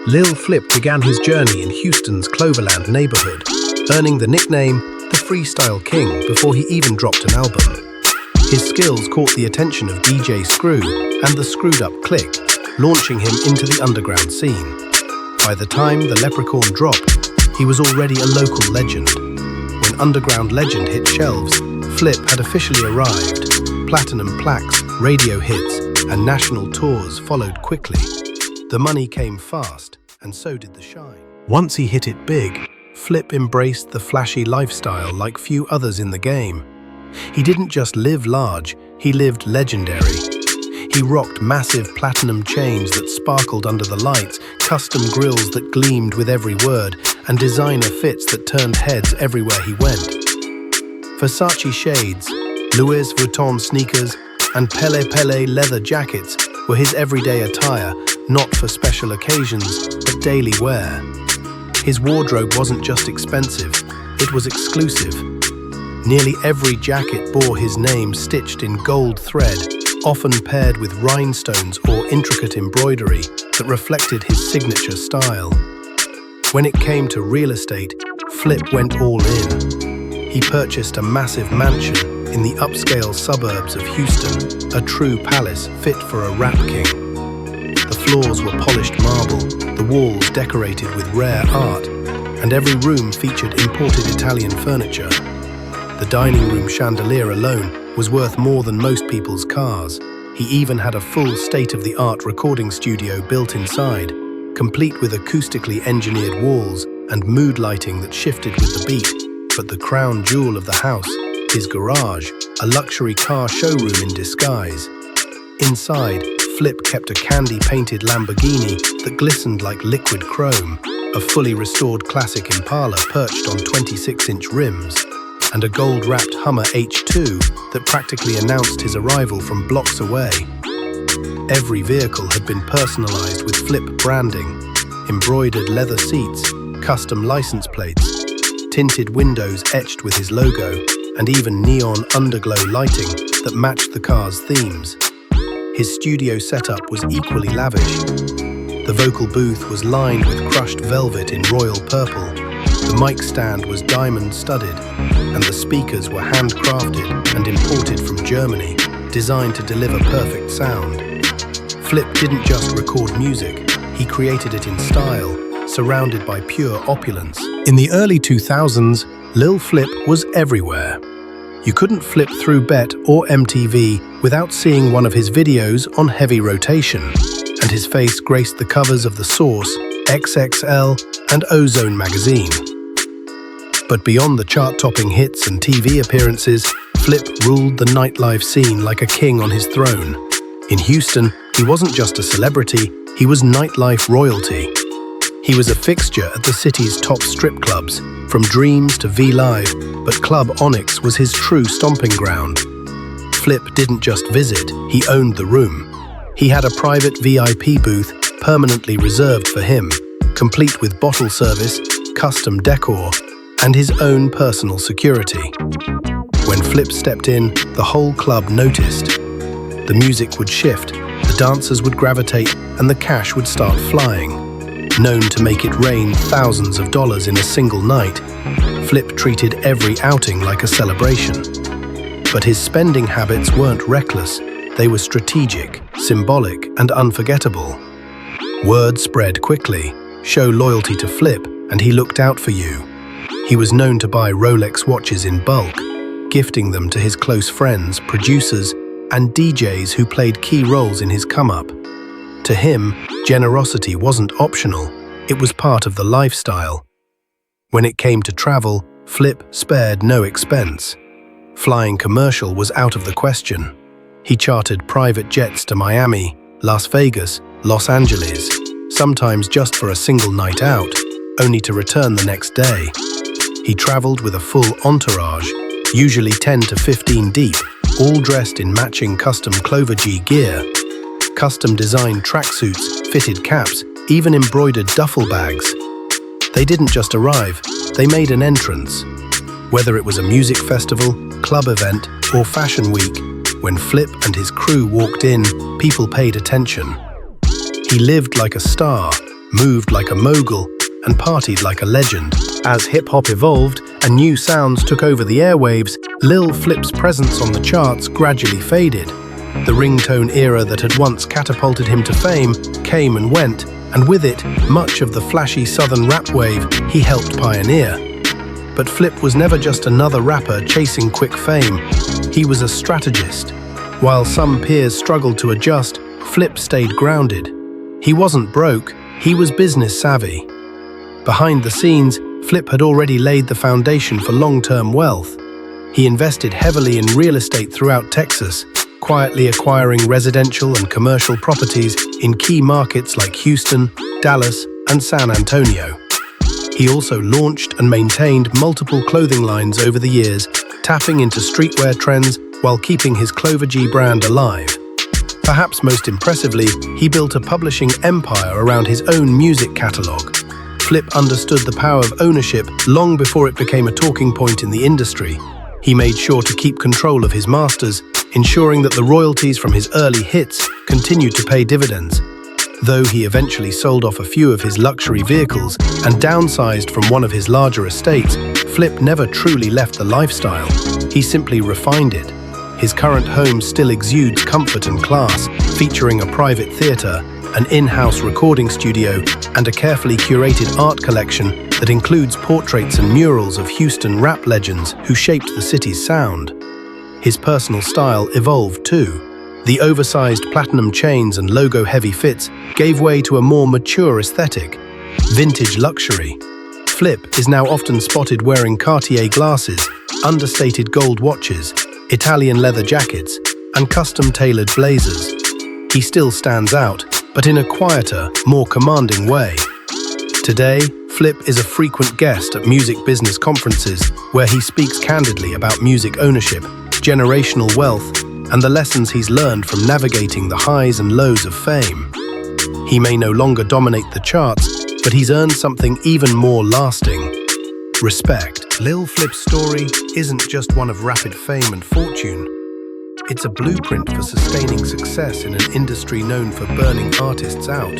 Lil Flip began his journey in Houston's Cloverland neighborhood, earning the nickname the Freestyle King before he even dropped an album. His skills caught the attention of DJ Screw and the Screwed Up Clique, launching him into the underground scene. By the time the Leprechaun dropped, he was already a local legend. When Underground Legend hit shelves, Flip had officially arrived. Platinum plaques, radio hits, and national tours followed quickly. The money came fast, and so did the shine. Once he hit it big, Flip embraced the flashy lifestyle like few others in the game. He didn't just live large, he lived legendary. He rocked massive platinum chains that sparkled under the lights, custom grills that gleamed with every word, and designer fits that turned heads everywhere he went. Versace shades, Louis Vuitton sneakers, and Pele Pele leather jackets were his everyday attire, not for special occasions, but daily wear. His wardrobe wasn't just expensive, it was exclusive. Nearly every jacket bore his name stitched in gold thread, often paired with rhinestones or intricate embroidery that reflected his signature style. When it came to real estate, Flip went all in. He purchased a massive mansion in the upscale suburbs of Houston, a true palace fit for a rap king. The floors were polished marble, the walls decorated with rare art, and every room featured imported Italian furniture. The dining room chandelier alone was worth more than most people's cars. He even had a full state-of-the-art recording studio built inside, complete with acoustically engineered walls and mood lighting that shifted with the beat. But the crown jewel of the house, his garage, a luxury car showroom in disguise. Inside, Flip kept a candy-painted Lamborghini that glistened like liquid chrome, a fully restored classic Impala perched on 26-inch rims, and a gold-wrapped Hummer H2 that practically announced his arrival from blocks away. Every vehicle had been personalized with Flip branding, embroidered leather seats, custom license plates, tinted windows etched with his logo, and even neon underglow lighting that matched the car's themes. His studio setup was equally lavish. The vocal booth was lined with crushed velvet in royal purple. The mic stand was diamond-studded, and the speakers were handcrafted and imported from Germany, designed to deliver perfect sound. Flip didn't just record music, he created it in style, surrounded by pure opulence. In the early 2000s, Lil Flip was everywhere. You couldn't flip through BET or MTV without seeing one of his videos on heavy rotation, and his face graced the covers of The Source, XXL, and Ozone magazine. But beyond the chart-topping hits and TV appearances, Flip ruled the nightlife scene like a king on his throne. In Houston, he wasn't just a celebrity, he was nightlife royalty. He was a fixture at the city's top strip clubs, from Dreams to V-Live, but Club Onyx was his true stomping ground. Flip didn't just visit, he owned the room. He had a private VIP booth permanently reserved for him, complete with bottle service, custom decor, and his own personal security. When Flip stepped in, the whole club noticed. The music would shift, the dancers would gravitate, and the cash would start flying. Known to make it rain thousands of dollars in a single night, Flip treated every outing like a celebration. But his spending habits weren't reckless, they were strategic, symbolic, and unforgettable. Word spread quickly, show loyalty to Flip, and he looked out for you. He was known to buy Rolex watches in bulk, gifting them to his close friends, producers, and DJs who played key roles in his come-up. To him, generosity wasn't optional, it was part of the lifestyle. When it came to travel, Flip spared no expense. Flying commercial was out of the question. He chartered private jets to Miami, Las Vegas, Los Angeles, sometimes just for a single night out, only to return the next day. He traveled with a full entourage, usually 10 to 15 deep, all dressed in matching custom Clover G gear. Custom-designed tracksuits, fitted caps, even embroidered duffel bags. They didn't just arrive, they made an entrance. Whether it was a music festival, club event, or fashion week, when Flip and his crew walked in, people paid attention. He lived like a star, moved like a mogul, and partied like a legend. As hip-hop evolved and new sounds took over the airwaves, Lil Flip's presence on the charts gradually faded. The ringtone era that had once catapulted him to fame came and went, and with it, much of the flashy southern rap wave he helped pioneer. But Flip was never just another rapper chasing quick fame. He was a strategist. While some peers struggled to adjust, Flip stayed grounded. He wasn't broke, he was business savvy. Behind the scenes, Flip had already laid the foundation for long-term wealth. He invested heavily in real estate throughout Texas, quietly acquiring residential and commercial properties in key markets like Houston, Dallas, and San Antonio. He also launched and maintained multiple clothing lines over the years, tapping into streetwear trends while keeping his Clover G brand alive. Perhaps most impressively, he built a publishing empire around his own music catalog. Flip understood the power of ownership long before it became a talking point in the industry. He made sure to keep control of his masters, ensuring that the royalties from his early hits continued to pay dividends. Though he eventually sold off a few of his luxury vehicles and downsized from one of his larger estates, Flip never truly left the lifestyle. He simply refined it. His current home still exudes comfort and class, featuring a private theater, an in-house recording studio, and a carefully curated art collection that includes portraits and murals of Houston rap legends who shaped the city's sound. His personal style evolved too. The oversized platinum chains and logo-heavy fits gave way to a more mature aesthetic, vintage luxury. Flip is now often spotted wearing Cartier glasses, understated gold watches, Italian leather jackets, and custom-tailored blazers. He still stands out, but in a quieter, more commanding way. Today, Flip is a frequent guest at music business conferences where he speaks candidly about music ownership, generational wealth, and the lessons he's learned from navigating the highs and lows of fame. He may no longer dominate the charts, but he's earned something even more lasting: respect. Lil Flip's story isn't just one of rapid fame and fortune. It's a blueprint for sustaining success in an industry known for burning artists out.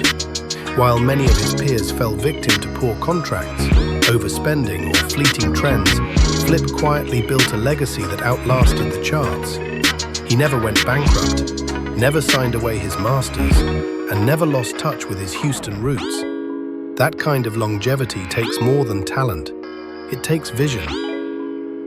While many of his peers fell victim to poor contracts, overspending, or fleeting trends, Flip quietly built a legacy that outlasted the charts. He never went bankrupt, never signed away his masters, and never lost touch with his Houston roots. That kind of longevity takes more than talent. It takes vision.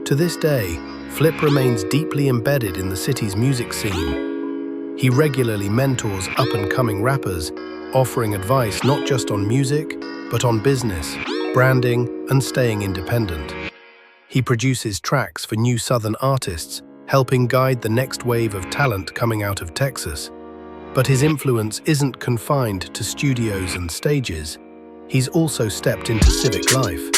To this day, Flip remains deeply embedded in the city's music scene. He regularly mentors up-and-coming rappers, offering advice not just on music, but on business, branding, and staying independent. He produces tracks for new Southern artists, helping guide the next wave of talent coming out of Texas. But his influence isn't confined to studios and stages. He's also stepped into civic life.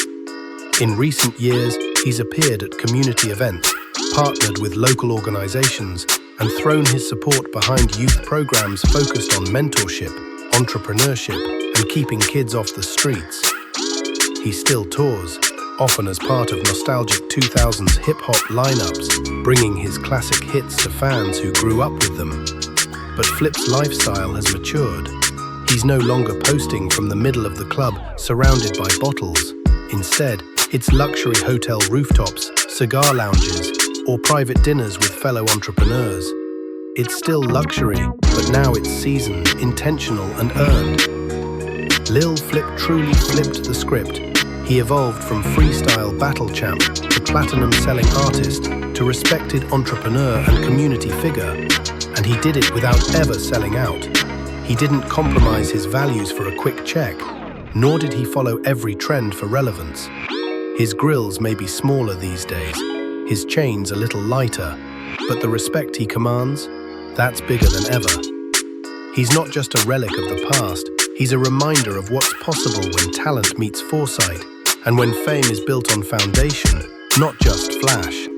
In recent years, he's appeared at community events, partnered with local organizations, and thrown his support behind youth programs focused on mentorship, entrepreneurship, and keeping kids off the streets. He still tours, often as part of nostalgic 2000s hip-hop lineups, bringing his classic hits to fans who grew up with them. But Flip's lifestyle has matured. He's no longer posting from the middle of the club, surrounded by bottles. Instead, it's luxury hotel rooftops, cigar lounges, or private dinners with fellow entrepreneurs. It's still luxury, but now it's seasoned, intentional, and earned. Lil Flip truly flipped the script. He evolved from freestyle battle champ to platinum-selling artist to respected entrepreneur and community figure. And he did it without ever selling out. He didn't compromise his values for a quick check, nor did he follow every trend for relevance. His grills may be smaller these days, his chains a little lighter, but the respect he commands, that's bigger than ever. He's not just a relic of the past, he's a reminder of what's possible when talent meets foresight, and when fame is built on foundation, not just flash.